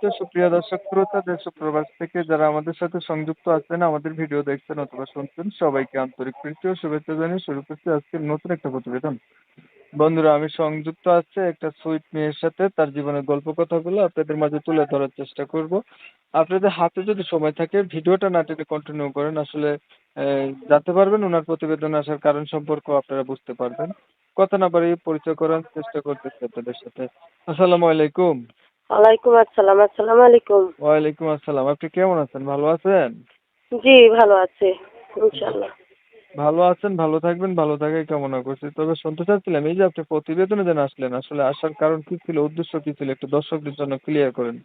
তো সুপ্রিয় দর্শক শ্রোতা দেশ ও প্রবাস থেকে যারা আমাদের সাথে সংযুক্ত আছেন, আমাদের ভিডিও দেখছেন অথবা শুনছেন, সবাইকে আন্তরিক প্রীতি ও শুভেচ্ছা জানিয়ে শুরু করছি আজকের নতুন একটা প্রতিবেদন। বন্ধুরা, আমি সংযুক্ত আছে একটা সুইট মেয়ের সাথে, তার জীবনের গল্প কথাগুলো আপনাদের মাঝে তুলে ধরার চেষ্টা করব। আপনাদের হাতে যদি সময় থাকে ভিডিওটা না টেনে কন্টিনিউ করেন, আসলে জানতে পারবেন ওনার প্রতিবেদন আসার কারণ সম্পর্ক আপনারা বুঝতে পারবেন। কথা না বাড়িয়ে পরিচয় করার চেষ্টা করতেছি আপনাদের সাথে। আসসালামু আলাইকুম। ওয়ালাইকুম আসসালাম। আসসালামু আলাইকুম। ওয়ালাইকুম আসসালাম। আপনি কেমন আছেন? ভালো আছেন? জি, ভালো আছি ইনশাআল্লাহ। ভালো আছেন, ভালো থাকবেন, ভালো থাকাই কামনা করছি। তবে শুনতে চাচ্ছিলাম, এই যে আপনি প্রতিবেদনে যেন আসলেন, আসলে আসার কারণ কি ছিল, উদ্দেশ্য কি ছিল, একটু দর্শকদের জন্য ক্লিয়ার করেন।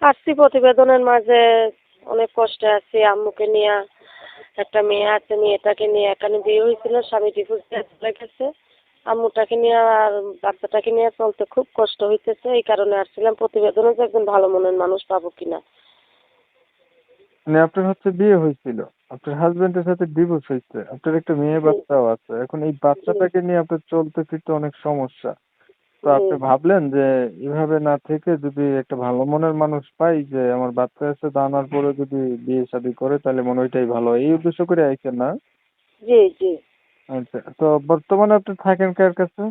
আসছি প্রতিবেদনের মাঝে, অনেক কষ্টে আছি। আম্মুকে নিয়ে, একটা মেয়ে আছে, মেয়েটাকে নিয়ে এখানে বিয়ে হয়েছিল, স্বামী ডিভোর্স দিয়ে চলে গেছে। আম্মুটাকে নিয়ে আর বাচ্চাটাকে নিয়ে চলতে খুব কষ্ট হইতেছে। এই কারণে আসছিলাম প্রতিবেদনে যে একজন ভালো মনের মানুষ পাবো কিনা। মানে আপনার হচ্ছে বিয়ে হয়েছিল, আপনার হাজবেন্ডের সাথে ডিভোর্স হয়েছে, আপনার একটা মেয়ে জি, বাচ্চাও আছে, এখন এই জি, বাচ্চাটাকে নিয়ে আপনার চলতে ফিরতে অনেক সমস্যা। তো জি, আপনি ভাবলেন যে এভাবে না থেকে যদি একটা ভালো মনের মানুষ পাই, যে আমার বাচ্চা আছে দানার পরে যদি বিয়ে শাদী করে তাহলে মনে হয় ওইটাই ভালো হয়। এই উদ্দেশ্য করে আইছেন না? জি, জি। আচ্ছা, তো বর্তমানে আপনি থাকেন কার কাছে?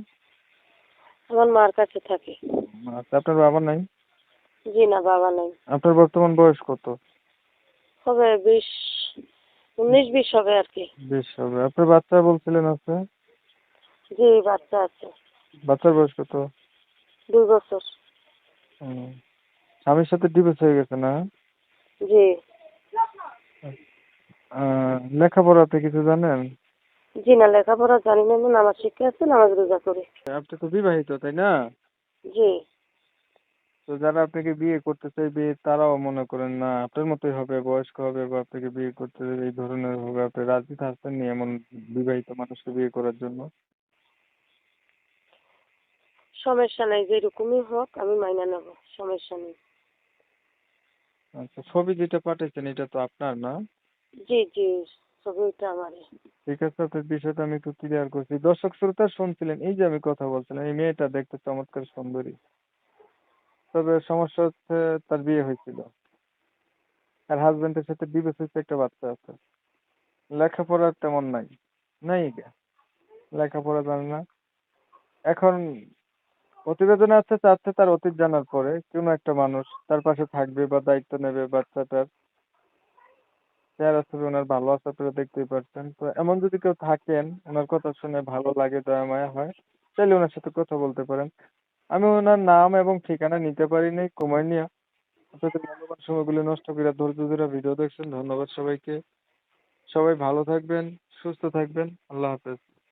আমার মার কাছে থাকি। আচ্ছা, আপনার বাবা নাই? জি না, বাবা নাই। আপনার বর্তমান বয়স কত? হবে 20, 19-20 হবে আর কি। বেশ হবে। আপনার বাচ্চা বলছিলেন আছে? জি, বাচ্চা আছে। বাচ্চার বয়স কত? 2 বছর। হুম। স্বামীর সাথে ডিভোর্স হয়ে গেছে না? জি। লেখাপড়া আপনি কিছু জানেন? জি না, লেখাপড়া জানি না। আমি নামাজ শিখে আছি, নামাজ রোজা করি। আপনি তো বিবাহিত, তাই না? জি। তো যারা আপনাকে বিয়ে করতে চাইবে তারাও মনে করেন না আপনার মতোই হবে, বয়স্ক হবে বা আপনাকে বিয়ে করতে এই ধরনের হবে, আপনি রাজি থাকছেন এমন বিবাহিত মানুষকে বিয়ে করার জন্য? সমস্যা নাই, যেরকমই হোক আমি মাইনা নেব। সমস্যা নেই। আচ্ছা, ছবি যেটা পাঠাইছেন এটা তো আপনার না? জি, জি। ছবিটা আমারই। ঠিক আছে, আপনার বিষয়টা আমি একটু ক্লিয়ার করছি। দর্শক শ্রোতা শুনছিলেন, এই যে আমি কথা বলছিলাম, এই মেয়েটা দেখতে চমৎকার সুন্দরী, তবে সমস্যা হচ্ছে তার বিয়ে হয়েছিল, আর হাজবেন্ডের সাথে ডিভোর্স হয়েছে, একটা বাচ্চা আছে। লেখাপড়া তেমন নাই, নাই গে, লেখাপড়া জানে না। এখন প্রতিবেদনে আছে চাচ্ছে তার অতীত জানার পরে কোনো একটা মানুষ তার পাশে থাকবে বা দায়িত্ব নেবে বাচ্চাটার। চেহারা ছবি ওনার ভালো আছে, আপনারা দেখতেই পাচ্ছেন। তো এমন যদি কেউ থাকেন, ওনার কথা শুনে ভালো লাগে, দয়া মায়া হয়, চাইলে ওনার সাথে কথা বলতে পারেন। আমি ওনার নাম এবং ঠিকানা নিতে পারিনি সময় নিয়ে। আপনাদের মূল্যবান সময়গুলো নষ্ট করে ধৈর্য ধরে ভিডিও দেখছেন, ধন্যবাদ সবাইকে। সবাই ভালো থাকবেন, সুস্থ থাকবেন, আল্লাহ হাফেজ।